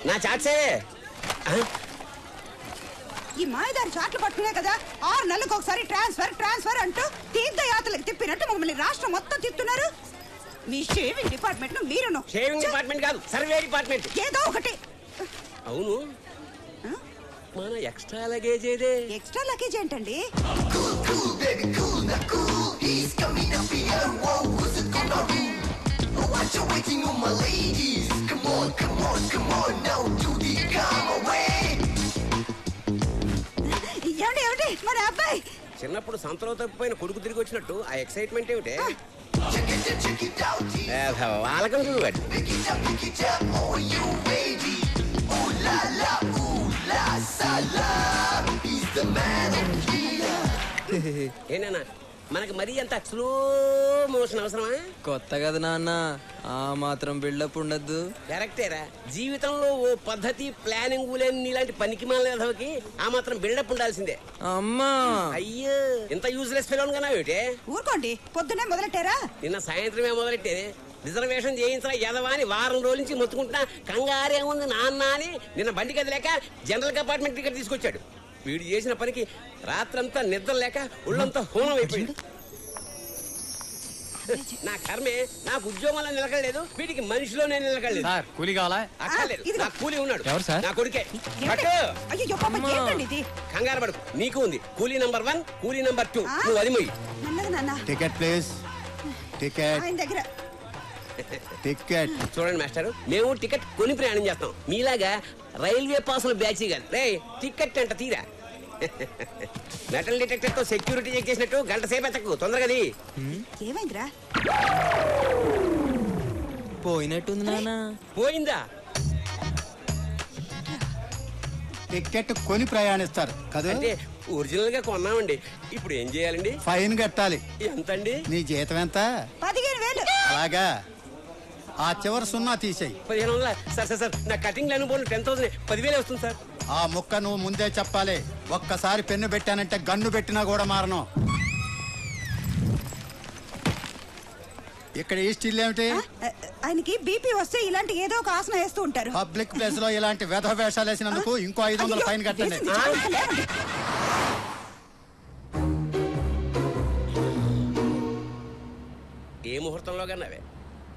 నా చాట్సే ఈ మాయదారి చాట్లు పట్టుకునే కదా 6 నెలలకు ఒకసారి ట్రాన్స్ఫర్ అంటూ తీర్థయాత్రలకు తిప్పినట్టు మమ్మల్ని రాష్ట్రం మొత్తం తిప్పుతున్నారు. మీ షేవింగ్ డిపార్ట్మెంట్ ను మీరును. షేవింగ్ డిపార్ట్మెంట్ కాదు, సర్వే డిపార్ట్మెంట్. ఏదో ఒకటి. అవును, మన ఎక్స్ట్రా లగేజ్ ఏదే? ఎక్స్ట్రా లగేజ్ ఏంటండి? ఏమిటి మన అబ్బాయి చిన్నప్పుడు సంతలో తప్పిపోయిన కొడుకు తిరిగి వచ్చినట్టు ఆ ఎక్సైట్మెంట్ ఏమిటి? వాళ్ళకం చూడండి. ఏనా మనకి మరీ అంత స్లో మోషన్ అవసరమా? కొత్త కదా నాన్న, ఆ మాత్రం బిల్డప్ ఉండద్దు. కరెక్టేరా, జీవితంలో ఓ పద్ధతి ప్లానింగ్ లేని నీలాంటి పనికి మాలకి ఆ మాత్రం బిల్డప్ ఉండాల్సిందే. అమ్మా అయ్యో, ఇంత యూజ్లెస్ ఫెలోన్ కన్నా ఏమిటే? ఊరుకోండి, పొద్దునే మొదలెట్టారా? నిన్న సాయంత్రమే మొదలెట్టేది. రిజర్వేషన్ చేయించిన యదవాని వారం రోజుల నుంచి మొత్తుకుంటున్నా. కంగారేముంది నాన్న అని నిన్న బండి కదిలేక జనరల్ కంపార్ట్మెంట్ టికెట్ తీసుకొచ్చాడు. వీడు చేసిన పనికి రాత్రంతా నిద్ర లేక ఒళ్ళంతా హోనం అయిపోయింది. నా కర్మే, నాకు ఉద్యోగంలో నిలకడలేదు, వీటికి మనిషిలోనే నిలకడలేదు. కూలీ కావాలా? అక్కర్లేదు, నా కూలీ ఉన్నాడు. ఎవరు సార్? నా కొడుకే. కంగారు పడుకు, నీకు ఉంది కూలీ నంబర్ 1, కూలీ నంబర్ 2. నువ్వు అది మొయ్యి. Ticket please. టికెట్ దగ్గర టికెట్. చూడండి మాస్టర్, మేము టికెట్ కొని ప్రయాణం చేస్తాం, మీలాగా రైల్వే పాసులు బ్యాచ్ కాదు. రే టికెట్ అంట తీరా. మెటల్ డిటెక్టర్ తో సెక్యూరిటీ చెక్ చేసినట్టు గంట సేపు ఎత్తకు, తొందరగా. ఏమైందిరా? పోయినట్టుంది నాన్న. పోయిందా? టికెట్ కొని ప్రయాణిస్తారు కదా? అంటే ఒరిజినల్ గా కొన్నామండి. ఇప్పుడు ఏం చేయాలండి? ఫైన్ కట్టాలి. ఎంతండి? నీ జీతం ఎంత? 15,000. అలాగా, ఆ చివరి 0 తీసేయి. 1500. సార్ నా కటింగ్ లేని పోను 10,000. 10,000 వస్తుంది సార్. ఆ ముక్క నువ్వు ముందే చెప్పాలి. ఒక్కసారి పెన్ను పెట్టానంటే గన్ను పెట్టినా కూడా మారను. ఇక్కడ ఈ స్టిల్ ఏమిటి? ఆయనకి బీపీ వస్తే ఇలాంటి ఏదో ఒక ఆసన వేస్తూ ఉంటారు. పబ్లిక్ ప్లేస్ లో ఇలాంటి వెధ వేషాలు వేసినందుకు ఇంకో 500 ఫైన్ కట్టండి. ఏ ముహూర్తంలో కన్నావే?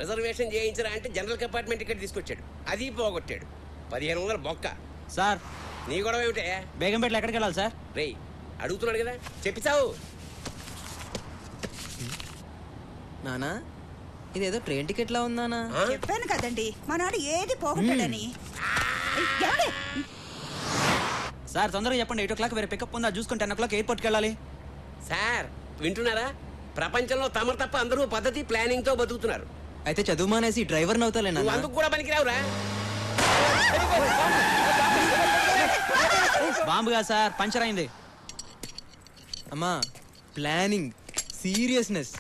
రిజర్వేషన్ చేయించరా అంటే జనరల్ కంపార్ట్మెంట్ టికెట్ తీసుకొచ్చాడు, అది పోగొట్టాడు. 1500 బొక్క. సార్ నీ గొడవ ఏమిటే? బేగంపేటలో ఎక్కడికి వెళ్ళాలి సార్? రేయ్ అడుగుతున్నాడు కదా, చెప్పిస్తావు. నానా ఇదేదో ట్రైన్ టికెట్ లా ఉందానా? చెప్పాను కదండి మనాడు ఏది పోగొట్టాడని. సార్ తొందరగా చెప్పండి. 8 o'clock వేరే పికప్ ఉందా చూసుకుని 10 o'clock ఎయిర్పోర్ట్కి వెళ్ళాలి. సార్ వింటున్నారా? ప్రపంచంలో తమరు తప్ప అందరూ పద్ధతి ప్లానింగ్ తో బతుకుతున్నారు. అయితే చదువు మానేసి డ్రైవర్ నవుతాలే. నువ్వు అందుకు కూడా పనికిరావురా. బాంబుగా సార్, పంచర్ అయింది. అమ్మా, ప్లానింగ్, సీరియస్నెస్,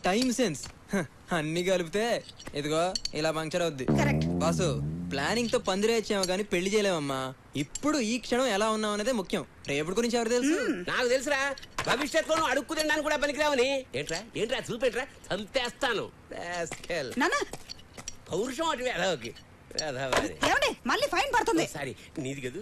టైం సెన్స్ అన్ని కలిపితే ఇదిగో ఇలా పంక్చర్ అవుద్ది. బాసు, ప్లానింగ్ తో పందిరేచ్చాము కానీ పెళ్లి చేయలేమమ్మా. ఇప్పుడు ఈ క్షణం ఎలా ఉన్నాం అనేది ముఖ్యం. రేపటి గురించి ఎవరు తెలుసు? నాకు తెలుసురా, భవిష్యత్తులో అడుక్కు తినడానికి కూడా పనికిరావని. ఏంట్రా చూపెట్రా, చంపేస్తాను. పౌరుషం అటు వేదవకి. మళ్ళీ ఫైన్ పడుతుంది. సారీ, నీది కదూ.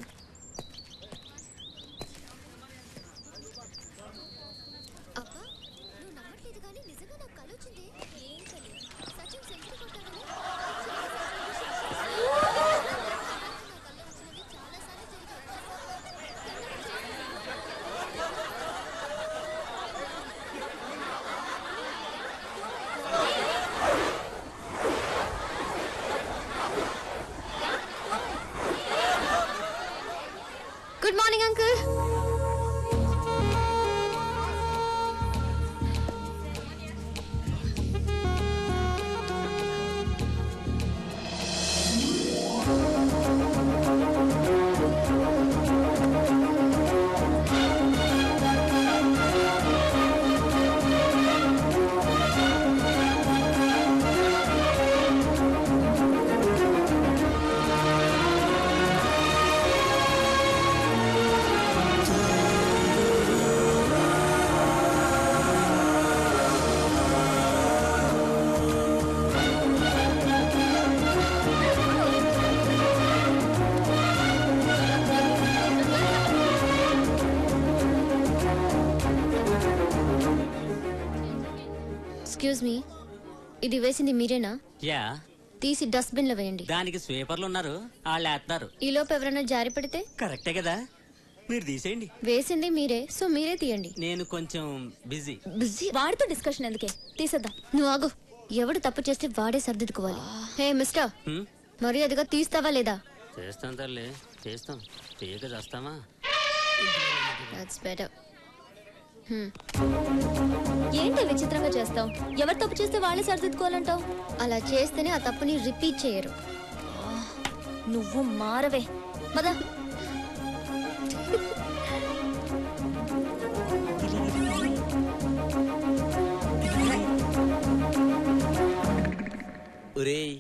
ఎక్స్క్యూజ్ మీ, ఇది వేసింది మీరేనా? యా, తీసి డస్ట్బిన్ లో వేయండి. దానికి స్వీపర్లు ఉన్నారు, వాళ్ళు వేస్తారు. ఈ లోపు ఎవరైనా జారి పడితే? కరెక్టే కదా, మీరు తీసేయండి. వేసింది మీరే, సో మీరే తీయండి. నేను కొంచెం బిజీ. బిజీ? వాడితో డిస్కషన్ ఎందుకే, తీసేద్దాం. నువ్వు ఆగు. ఎవడు తప్పు చేస్తే వాడే సర్దిద్దుకోవాలి. హే మిస్టర్, మర్యాదగా తీస్తావా లేదా? చేస్తాం తల్లి, చేస్తాం. తీయక చేస్తామా? That's better. ఏంటి విచిత్రంగా చేస్తావు? ఎవరు తప్పు చేస్తే వాళ్ళే సరిదిద్దుకోవాలంటావు? అలా చేస్తేనే ఆ తప్పుని రిపీట్ చేయరు. నువ్వు మారవే మదా. ఒరేయ్,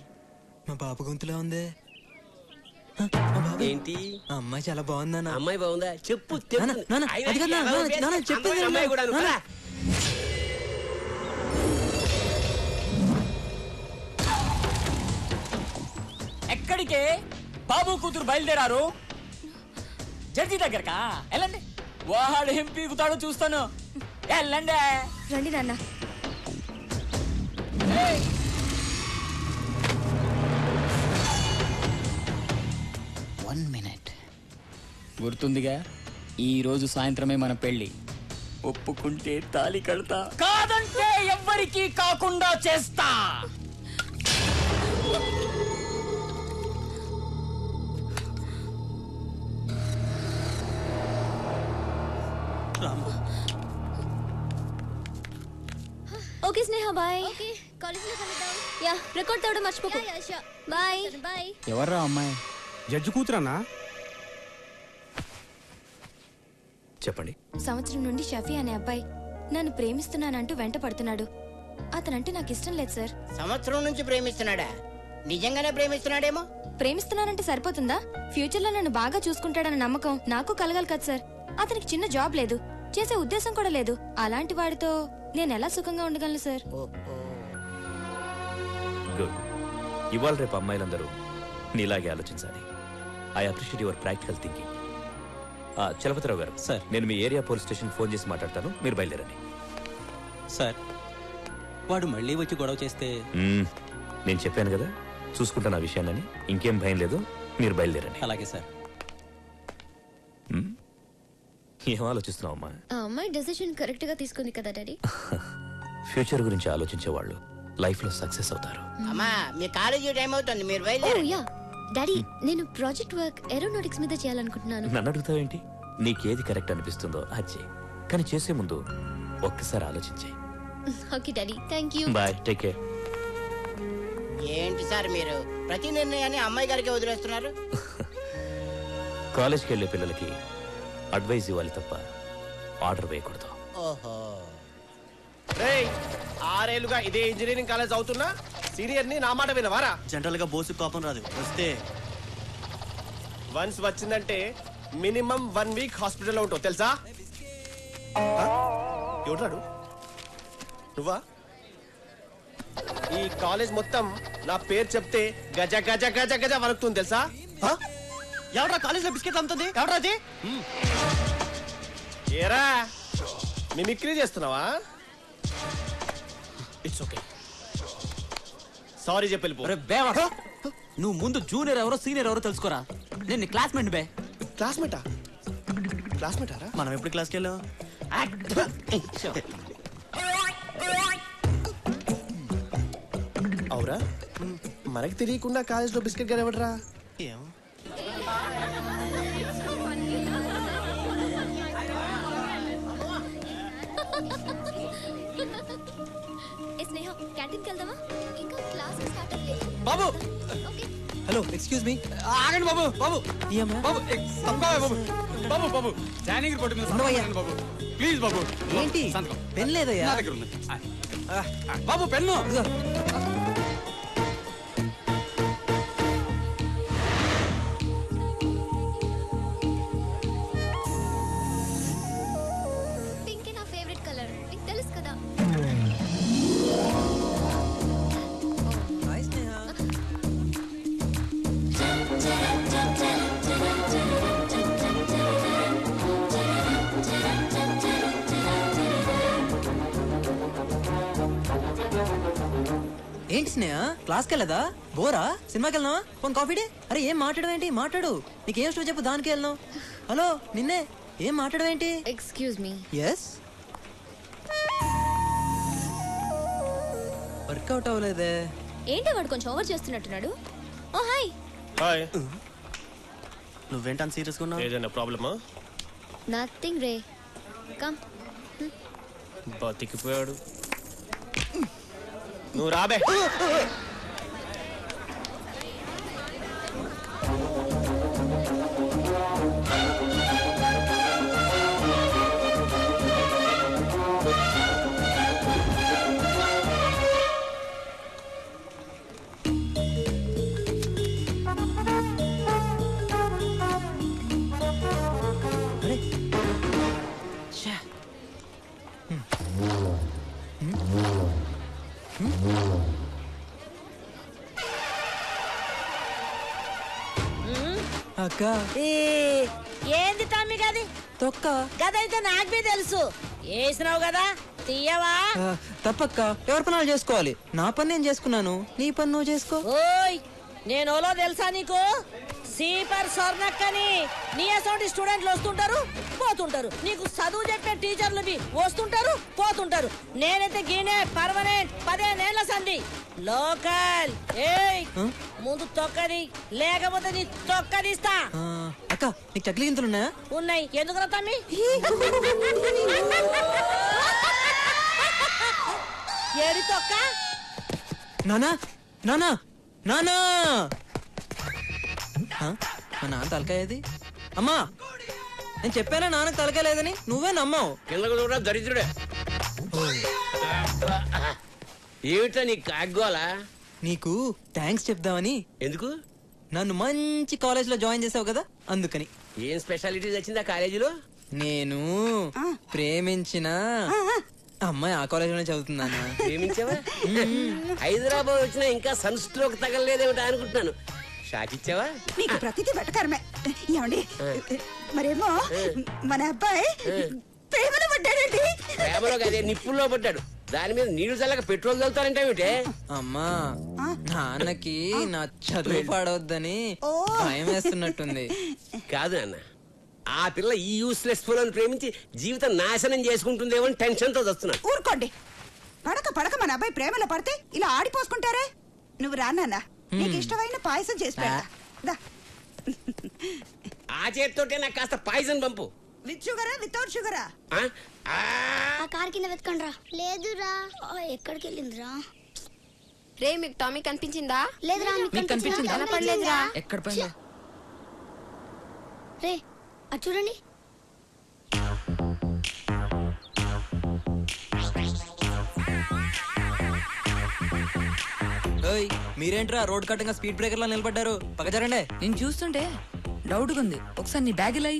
మా బాబు గొంతులా ఉంది. ఏంటి ఆ అమ్మాయి చాలా బాగుందన్న. అమ్మాయి బాగుందా? చెప్పు నాన్న, నాన్న, అది కాదు నాన్న, నాన్న, చెప్పేది విను. అమ్మాయి కూడా నాన్న. ఎక్కడికే బాబు కూతురు బయలుదేరారు? జడ్జి దగ్గరకా? వెళ్ళండి, వాడు ఏం పీకుతాడో చూస్తాను. వెళ్ళండి. రండి నాన్న. One minute. గుర్తుందిగా, ఈ రోజు సాయంత్రమే మన పెళ్లి. ఒప్పుకుంటే తాళి కడతా, కాదంటే ఎవ్వరికీ కాకుండా చేస్తా. Okay Sneha, bye. కాలేజీలో కలుద్దాం. యా, రికార్డ్ తేవడం మర్చిపోకు. Bye bye. ఎవర్రా అమ్మాయి? జడ్జి కూతురన్నా? చెప్పండి. సంవత్సరం నుండి షఫీ అనే అబ్బాయి నన్ను ప్రేమిస్తున్నానంటూ వెంట పడుతున్నాడు. అతనంటే నాకు ఇష్టం లేదు సార్. సంవత్సరం నుంచి ప్రేమిస్తున్నాడా? నిజంగానే ప్రేమిస్తున్నాడేమో. ప్రేమిస్తున్నానంటే సరిపోతుందా? ఫ్యూచర్ లో నన్ను బాగా చూసుకుంటాడన్న నమ్మకం నాకు కలగాలి కదా సార్. అతనికి చిన్న జాబ్ లేదు, చేసే ఉద్దేశం కూడా లేదు. అలాంటి వాడితో నేను ఎలా సుఖంగా ఉండగలను సార్? గుడ్. ఇవాళ రేపు అమ్మాయిలందరూ నీలాగే ఆలోచించాలి. I appreciate your practical thinking. Chalapathirao గారు, సార్, నేను మీ ఏరియా పోలీస్ స్టేషన్ ఫోన్ చేసి మాట్లాడతాను, మీరు బయలుదేరండి. సార్, వాడు మళ్ళీ వచ్చి గొడవ చేస్తే? నేను చెప్పాను కదా, చూసుకుంటాను ఆ విషయాన్ని. ఇంకేం భయం లేదు, మీరు బయలుదేరండి. అలాగే సార్. ఏం ఆలోచిస్తున్నావు అమ్మా? ఆ అమ్మాయి డెసిషన్ కరెక్ట్ గా తీసుకుంది కదా డాడీ. ఫ్యూచర్ గురించి ఆలోచించే వాళ్ళు లైఫ్ లో సక్సెస్ అవుతారు. అమ్మా, మీ కాలేజీ టైం అవుతుంది, మీరు ఓ బయలుదేరండి. యా డాడీ, నేను ప్రాజెక్ట్ వర్క్ ఏరోనాటిక్స్ మీద చేయాలనుకుంటున్నాను. నన్ను అడుగుతావేంటి? నీకేది కరెక్ట్ అనిపిస్తుందో అది చేయి, కానీ చేసే ముందు ఒక్కసారి ఆలోచించే. Okay daddy, thank you. Bye, take care. ఏంటి సార్ మీరు ప్రతి నిర్ణయాన్ని అమ్మాయి గారికి వదిలేస్తున్నారు? కాలేజ్కి వెళ్ళే పిల్లలకి అడ్వైజ్ ఇవ్వాలి తప్ప ఆర్డర్ వేయకూడదు. ఓహో, ఆరేళ్లుగా ఇదే ఇంజనీరింగ్ కాలేజ్ అవుతున్నా సీనియర్ ని నా మాట వినవారా? జనరల్ గా బోసు కోపం రాదు, వస్తే వన్స్ వచ్చిందంటే మినిమం 1 వీక్ హాస్పిటల్లో ఉంటావు తెలుసా? ఎవడాడు? నువ్వా? ఈ కాలేజ్ మొత్తం నా పేరు చెప్తే గజ గజ గజ గజ వణుకుతుంది తెలుసా? ఎవరా కాలేజ్ లో బిస్కెట్ అమ్ముతుంది? ఎవరా అది? ఏరా మిమిక్రీ చేస్తున్నావా? ఇట్స్ ఓకే, సారీ చెప్పి వెళ్ళిపో. నువ్వు ముందు జూనియర్ ఎవరో సీనియర్ ఎవరో తెలుసుకోరా. నేను నీ క్లాస్మేట్ బే. క్లాస్మేటా? క్లాస్మేటారా? మనం ఎప్పుడు క్లాస్కి వెళ్ళాం? అవురా, మనకి తెలియకుండా కాలేజ్లో బిస్కెట్ గారు ఎవడరా? ఏం స్నేహ, క్యాంటీన్కి వెళ్దామా? ఇంకా క్లాస్ స్టార్ట్ అవ్వలేదు. బాబు, ఓకే. Hello, excuse me. ఆగండి బాబు. బాబు బాబు బాబు బాబు బాబు జాయినింగ్ రిపోర్ట్ మీద సంతకం పెట్టండి బాబు, ప్లీజ్ బాబు. ఏంటి పెన్ లేదయ్యా? నా దగ్గర ఉంది బాబు, పెన్ను. పింక్ నా ఫేవరెట్ కలర్, నీకు తెలుసు కదా. హాయ్ స్నేహ. ఏంటి స్నేహ క్లాస్కి వెళ్ళదా బోరా సినిమాకి వెళ్దామా ఫోన్ కాఫీ డే అరే ఏం మాట్లాడవేంటి మాట్లాడు నీకేం స్టో చెప్పు దానికి వెళ్దాం హలో నిన్నే ఏం మాట్లాడవేంటి ఎక్స్క్యూజ్ మీ ఎస్ వర్కౌట్ అవ్వలేదే ఏంటి వాడు కొంచెం ఓవర్ చేస్తున్నట్టున్నాడు ఓ హాయ్ హాయ్ నువ్వేంటని సీరియస్గా ఉన్నావు? ఏదైనా ప్రాబ్లమా? నథింగ్ రే కమ్ బతికిపోయాడు. నువ్వు రాబే. అక్క ఏంది తమ్మి గది తొక్క గదైతే నాకు బి తెలుసు వేసినావు కదా తీయవా తప్పక్క ఎవరి పనులు చేసుకోవాలి నా పని నేను చేసుకున్నాను నీ పని నువ్వు చేసుకో ఓయ్ నేను ఓలో తెలుసా నీకు సీపర్ స్వర్ణక్కని నీ అసోంటి స్టూడెంట్లు వస్తుంటారు పోతుంటారు నీకు చదువు చెప్పే టీచర్లు వస్తుంటారు పోతుంటారు నేనైతే గీనే పర్మనెంట్ 15 ఏళ్ల సంధి లోకల్ ఏయ్ ముందు తొక్కది లేకపోతే నీ తొక్కదిస్తా అక్క నీకు చక్లి గింతలు ఉన్నాయా ఉన్నాయి ఎందుకు తమ్మి ఏడి తొక్క నానా నానా నానా మా నాన్న తలకాయది అమ్మా నేను చెప్పానా నాన్నకు తలకాయ లేదని నువ్వే నమ్మావు కిందకు చూడ దరిద్రుడే ఏమిటా నీ కాగ్గోలా నీకు థ్యాంక్స్ చెప్దామని ఎందుకు నన్ను మంచి కాలేజ్ లో జాయిన్ చేసావు కదా అందుకని ఏం స్పెషాలిటీస్ వచ్చిందా కాలేజీలో నేను ప్రేమించిన అమ్మాయి ఆ కాలేజ్ లోనే చదువుతున్నాను ప్రేమించావా హైదరాబాద్ వచ్చినా ఇంకా సన్ స్ట్రోక్ తగలలేదేమిటా అనుకుంటున్నాను షాక్ ఇచ్చావా నీకు ప్రతిదీ వెటకరమే ఏమండి మరేమో మన అబ్బాయి ప్రేమలో పడ్డాడండి ప్రేమలో అదే నిప్పుల్లో పడ్డాడు దాని మీద నీళ్లు చల్లక పెట్రోల్ చల్లుతారంటే అమ్మా నాన్నకి నా చదువు పాడవద్దని భయం వేస్తున్నట్టుంది కాదు అన్న ఆ పిల్ల ఈ యూస్లెస్ ఫోన్ ప్రేమించి జీవితం నాశనం చేసుకుంటుందేమో అని టెన్షన్ తో వస్తున్నాను ఊరుకోండి పడక పడక మన అబ్బాయి ప్రేమలో పడితే ఇలా ఆడిపోసుకుంటారే నువ్వు రానా నీకు ఇష్టమైన పాయసం చేసి పెడతా ఆ చేతితోటే నాకు కాస్త పాయిజన్ పంపు విత్ షుగరా వితౌట్ షుగరా ఆ కార్ కింద వెతకండ్రా లేదురా ఎక్కడికి వెళ్ళిందిరా రే మీకు టామీ కనిపించిందా లేదురా మీకు కనిపించిందా కనపడలేదురా ఎక్కడ పోయిందా రే అది చూడండి మీరేంట్రా రోడ్ కట్టంగా స్పీడ్ బ్రేకర్ లో నిలబడ్డారు పక్క జరండి నేను చూస్తుంటే డౌట్ ఉంది ఒకసారి నీ బ్యాగ్ ఇలా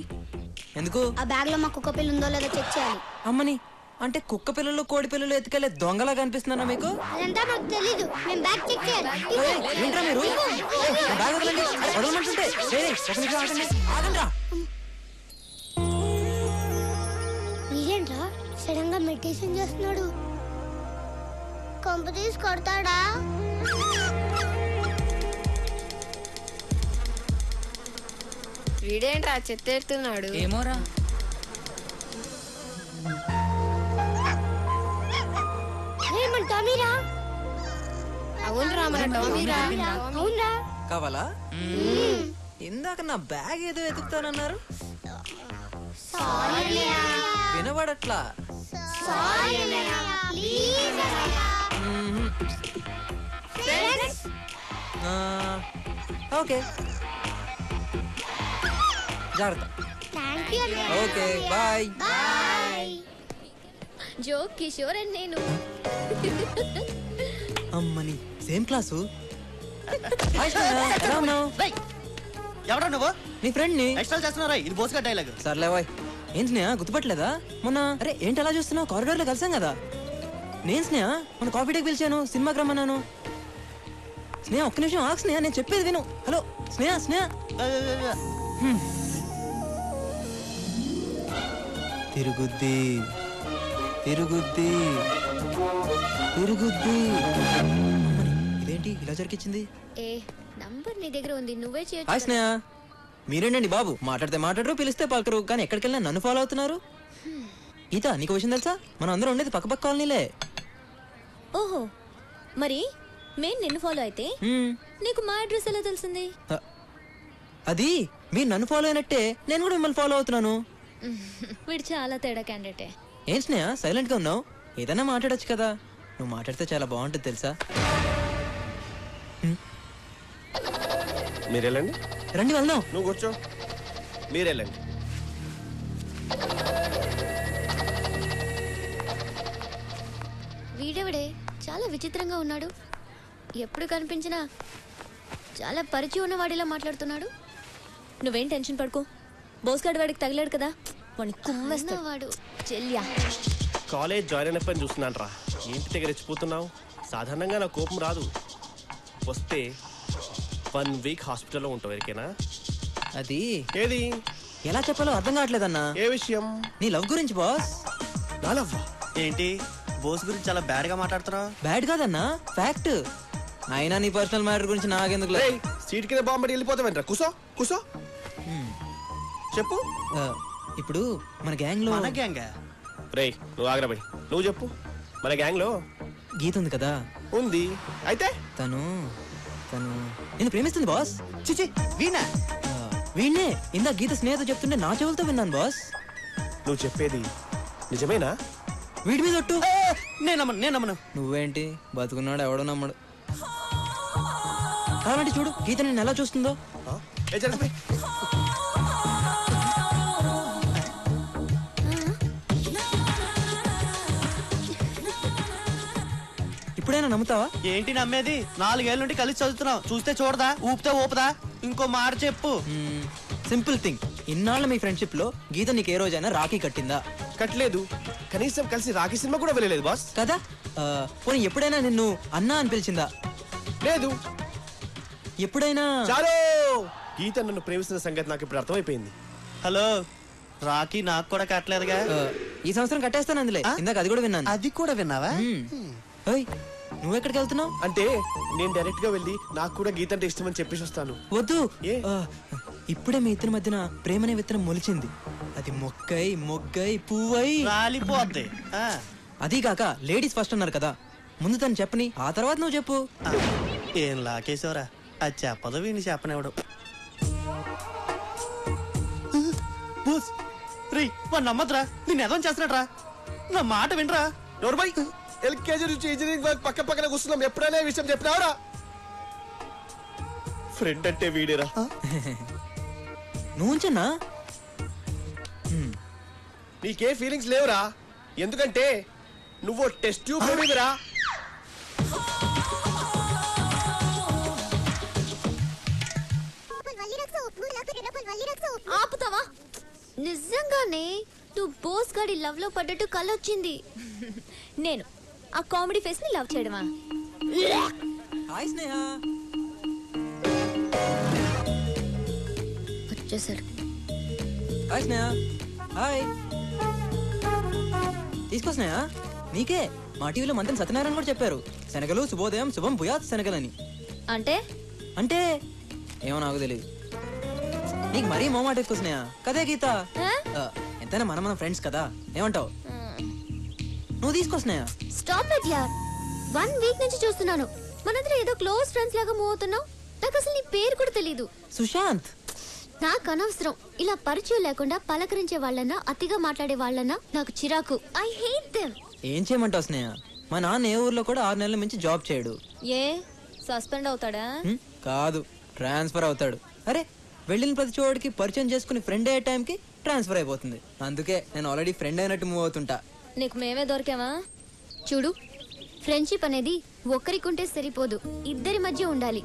ఎందుకు ఆ బ్యాగ్ లో మా కుక్క పిల్ల ఉందో లేదో చెక్ చేయాలి అమ్మని అంటే కుక్క పిల్లలు కోడి పిల్లలు ఎత్తుకెళ్లే దొంగలా కనిపిస్తున్నారా మీకు అదంతా నాకు తెలీదు మేము బ్యాగ్ చెక్ చేయాలి ఏంట్రా మీరు బ్యాగ్ వదలండి వదలమంటుంటే ఒక నిమిషం ఆగండి ఆగండి ఇదేంట్రా సడన్ గా మెడిటేషన్ చేస్తున్నాడు కొంప తీసి కొడతాడా వీడేంట్రా చెత్తేస్తున్నాడు ఏమోరా మన టామీరా అవునరా మన టామీరా అవునరా కావాలా ఇందాక నా బ్యాగ్ ఏదో ఎతుకుతానన్నారు వినబడట్లా ఓకే జాగ్రత్త ఓకే బాయ్ జో కిషోర్ అండ్ నేను అమ్మని సేమ్ క్లాసు ఎలా ఉన్నావు ఎవడా నువ్వు నీ ఫ్రెండ్ ని ఎక్స్ట్రా చేస్తున్నారా ఇది బోస్గా డైలాగ్ సర్లే బాయ్ ఏం స్నేహ గుర్తుపట్టలేదా మొన్న అరే ఏంటి అలా చూస్తున్నావు కారిడార్ లో కలిసాం కదా నేను స్నేహ మన కాఫీ డేకి పిలిచాను సినిమాకి రమ్మన్నాను స్నేహ ఒక్క నిమిషం ఆగు స్నేహ నేను చెప్పేది విను హలో స్నేహ స్నేహ తిరుగుద్ది తిరుగుద్ది తిరుగుద్ది ఇదేంటి ఇలా జరిగించింది? ఏ నంబర్ నీ దగ్గర ఉంది, నువ్వే హాయ్ చేయొచ్చు. స్నేహ, మీరేంటండి బాబు మాట్లాడితే మాట్లాడరు, పిలిస్తే పలకరు, కానీ ఎక్కడికి వెళ్ళినా నన్ను ఫాలో అవుతున్నారు. గీత, నీకు విషయం తెలుసా? మనం అందరం ఉండేది పక్క కాలనీలే. ఓహో, మరి మేము నిన్ను ఫాలో అయితే నీకు మా అడ్రస్ ఎలా తెలిసింది? అది మీరు నన్ను ఫాలో అయినట్టే నేను కూడా మిమ్మల్ని ఫాలో అవుతున్నాను. వీడు చాలా తేడా క్యాండిడేటే. ఏం స్నేహ సైలెంట్ గా ఉన్నావు? ఏదైనా మాట్లాడొచ్చు కదా. నువ్వు మాట్లాడితే చాలా బాగుంటుంది తెలుసా. మీరు వెళ్ళండి. రండి వెళ్దాం. నువ్వు కూర్చో. మీరు వెళ్ళండి. వీడెవడే చాలా విచిత్రంగా ఉన్నాడు. ఎప్పుడు కనిపించినా చాలా పరిచయం ఉన్నవాడిలా మాట్లాడుతున్నాడు. నువ్వేం టెన్షన్ పడుకో, బోస్గాడి వాడికి తగిలాడు కదా, వాడిని కుమ్మేస్తాడు. వాడు చెల్లియా. కాలేజ్ జాయిన్ అయిన పని చూస్తున్నాను రా. ఏంటి దగ్గర రెచ్చిపోతున్నావు? సాధారణంగా నా కోపం రాదు. వస్తే 1 వీక్ హాస్పిటల్లో ఉంటావు. ఎరికేనా? అది ఏది ఎలా చెప్పాలో అర్థం కావట్లేదన్నా. ఏ విషయం? నీ లవ్ గురించి బాస్. నా లవ్ ఏంటి బోస్ గురించి చాలా బ్యాడ్ గా మాట్లాడుతున్నావు? బ్యాడ్ కాదన్నా, ఫ్యాక్ట్. అయినా నీ పర్సనల్ మ్యాటర్ గురించి నాకెందుకు? సీట్ కింద బాంబడి వెళ్ళిపోతావేంట్రా? కూసో కూసో. చెప్పు. ఇప్పుడు మన గ్యాంగ్ లో రేయ్ నువ్వు ఆగ్రబడి నువ్వు చెప్పు. మన గ్యాంగ్ లో గీత ఉంది కదా. ఉంది. అయితే తను నేను ప్రేమిస్తుంది బాస్. చిచి వీణా? వీణ్ణే ఇందా గీత స్నేహితు చెప్తుంటే నా చెవులతో విన్నాను బాస్. నువ్వు చెప్పేది నిజమేనా? వీడి మీద ఒట్టు. నేనమ్మను. నువ్వేంటి బతుకున్నాడు ఎవడో నమ్మడు. కాబట్టి చూడు గీత నేను ఎలా చూస్తుందో. ఇప్పుడైనా నమ్ముతావా? ఏంటి నమ్మేది? 4 ఏళ్ళ నుండి కలిసి చదువుతున్నావు. చూస్తే చూడదా, ఊపితే ఊపదా? ఇంకో మాట చెప్పు. Simple thing. ఇన్నాళ్ళ మీ ఫ్రెండ్షిప్ లో గీత నీకు ఏ రోజైనా రాఖీ కట్టిందా? కట్టలేదు. కనీసం కలిసి రాఖీ సినిమా కూడా వెళ్ళలేదు బాస్. కదా. పోనీ ఎప్పుడైనా నిన్ను అన్నా అని పిలిచిందా? లేదు. ఎప్పుడైనా? చాలు. గీత నన్ను ప్రేమిస్తున్న సంగతి నాకు ఇప్పుడు అర్థమైపోయింది. హలో, రాఖీ నాకు కూడా కట్టలేదుగా. ఈ సంవత్సరం కట్టేస్తాను అందులో. ఇందాక అది కూడా విన్నాను. అది కూడా విన్నావా? నువ్వు ఎక్కడికి వెళ్తున్నావు? అంటే నేను డైరెక్ట్ గా వెళ్ళి నాకు కూడా గీత అంటే ఇష్టం అని చెప్పేసి వస్తాను. వద్దు. ఇప్పుడే మీ ఇద్దరి మధ్యన ప్రేమనే విత్తనం మొలిచింది. అది మొగ్గై పువ్వై రాలిపోద్ది. అది కాక లేడీస్ ఫస్ట్ అన్నారు కదా, ముందు తను చెప్పని ఆ తర్వాత నువ్వు చెప్పు. ఏం లాకేశ్వరా, అది చెప్పదు వీడిని చెప్పనివ్వడు. వాడు నమ్మద్రా, నేను ఎదం చేస్తున్నట్రా. నా మాట వినరా. నోర్మై, ఎల్కేజీ నుంచి ఇంజనీరింగ్ వర్క్ పక్క పక్కన కూర్చున్నాం. ఎప్పుడైనా విషయం చెప్పినావరా? ఫ్రెండ్ అంటే వీడేరా. నువ్వు ఉంచన్నా. నీకే ఫీలింగ్స్ లేవురా. ఎందుకంటే నువ్వు టెస్ట్ ట్యూబ్ బేబీరా. ఆపుతావా? నిజంగానే నువ్వు బోస్ గాడి లవ్ లో పడ్డట్టు కళ్ళొచ్చింది. నేను ఆ కామెడీ ఫేస్ ని లవ్ చేయడమా? హాయ్ స్నేహ. వచ్చేసారు. హాయ్ స్నేహ. హాయ్. తీసుకో స్నేహ, నీకే. మా టీవీలో మంత్రి సత్యనారాయణ కూడా చెప్పారు, శనగలు శుభోదయం శుభం భూయాత్ శనగలని. అంటే ఏమో నాకు తెలియదు. నీకు మరీ మోమాట ఎక్కువ స్నేహ. కదే గీత, ఎంతైనా మనం ఫ్రెండ్స్ కదా, ఏమంటావు? నువ్వు తీసుకో స్నేహ. స్టాప్ ఇట్ యార్. 1 వీక్ నుంచి చూస్తున్నాను మనందరం ఏదో క్లోజ్ ఫ్రెండ్స్ లాగా మూవ్ అవుతున్నావు. నాకు అసలు నీ పేరు కూడా తెలీదు. సుశాంత్. నాకు అనవసరం ఇలా పరిచయం లేకుండా పలకరించే వాళ్ళన్నా అతిగా మాట్లాడే వాళ్ళన్నా నాకు చిరాకు. I hate them. ఏం చేయమంటావు స్నేహ? మా నాన్న ఏ ఊర్లో కూడా 6 నెలల మించి జాబ్ చేయడు. ఏ సస్పెండ్ అవుతాడా? కాదు, ట్రాన్స్ఫర్ అవుతాడు. అరే, వెళ్ళిన ప్రతి చోటికి పరిచయం చేసుకుని ఫ్రెండ్ అయ్యే టైంకి ట్రాన్స్ఫర్ అయిపోతుంది. అందుకే నేను ఆల్రెడీ ఫ్రెండ్ అయినట్టు మూవ్ అవుతుంటా. నీకు మేమే దొరికామా? చూడు, ఫ్రెండ్షిప్ అనేది ఒక్కరికుంటే సరిపోదు, ఇద్దరి మధ్య ఉండాలి.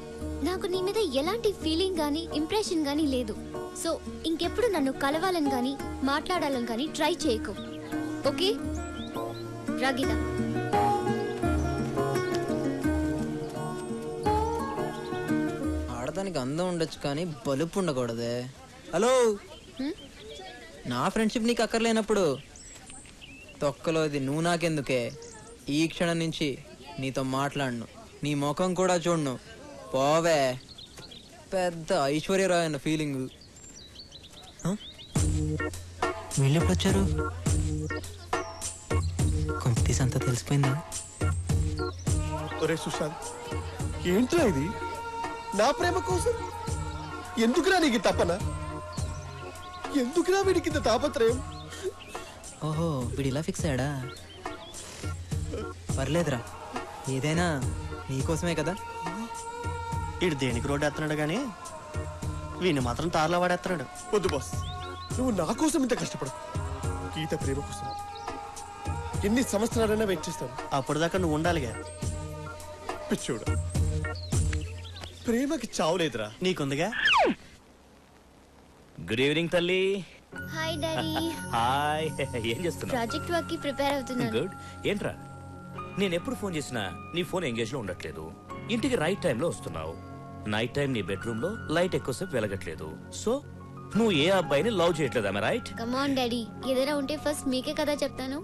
నాకు నీ మీద ఎలాంటి ఫీలింగ్ గానీ ఇంప్రెషన్ గానీ లేదు. సో ఇంకెప్పుడు నన్ను కలవాలని గానీ మాట్లాడాలని గానీ ట్రై చేయకు. ఓకే రాగీత? ఆడదానికి అందం ఉండొచ్చు కానీ బలుపు ఉండకూడదే. హలో, నా ఫ్రెండ్షిప్ నీకు అక్కర్లేనప్పుడు తొక్కలోది నువ్వు నాకెందుకే? ఈ క్షణం నుంచి నీతో మాట్లాడను. నీ ముఖం కూడా చూడను పోవే. పెద్ద ఐశ్వర్యరాయ్ అన్న ఫీలింగ్. వీళ్ళు ఎప్పుడు వచ్చారు? కొంపతీసి అంతా తెలిసిపోయిందా? ఒరే సుశాంత్, ఏంట్రా ఇది? నా ప్రేమ కోసం ఎందుకురా నీకు తప్పన? ఎందుకురా వీడికి ఇంత తాపత్రయం? ఓహో, వీడు ఇలా ఫిక్స్ అయ్యాడా? పర్లేదురా, ఏదైనా నీకోసమే కదా. వీడు దేనికి రోడ్డు ఎత్తున్నాడు కానీ వీడిని మాత్రం తారలో వాడేస్తున్నాడు. వద్దు బాస్, నువ్వు నా కోసం ఇంత కష్టపడు. గీత ప్రేమ కోసం ఎన్ని సంవత్సరాలైనా వెయిట్ చేస్తాను. అప్పటిదాకా నువ్వు ఉండాలిగా. పిచ్చోడా, ప్రేమకి చావులేదురా. నీకుందిగా. గుడ్ ఈవినింగ్ తల్లి. Hi daddy. హాయ్. ఏం చేస్తున్నావు? ప్రాజెక్ట్ వర్క్ కి ప్రిపేర్ అవుతున్నాను. గుడ్. ఏంట్రా, నేను ఎప్పుడు ఫోన్ చేసినా నీ ఫోన్ ఎంగేజ్ లో ఉండట్లేదు. ఇంటికి రైట్ టైంలో వస్తున్నావు. నైట్ టైం నీ బెడ్రూమ్ లో లైట్ ఎక్కువసేపు వెలగట్లేదు. సో నువ్వు ఏ అబ్బాయిని లవ్ చేయట్లేదు, ఆమె రైట్? కమ్ ఆన్ డాడీ, ఏదైనా ఉంటే ఫస్ట్ మీకే కదా చెప్తాను.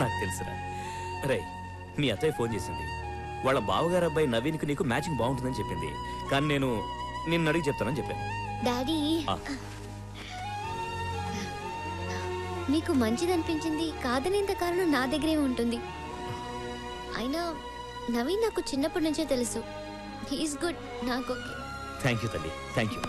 నాకు తెలుసురా. రే, మీ అత్తయ్య ఫోన్ చేసింది. వాళ్ళ బావగారు అబ్బాయి నవీన్కి నీకు మ్యాచింగ్ బాగుంటుందని చెప్పింది. కానీ నేను నిన్ను అడిగి చెప్తానని చెప్పాను. డాడీ, మీకు మంచిదనిపించింది కాదనేంత కారణం నా దగ్గరే ఉంటుంది. అయినా నవీన్ నాకు చిన్నప్పటి నుంచే తెలుసు. He's good. నాకు థ్యాంక్ యూ తల్లి, థ్యాంక్ యూ.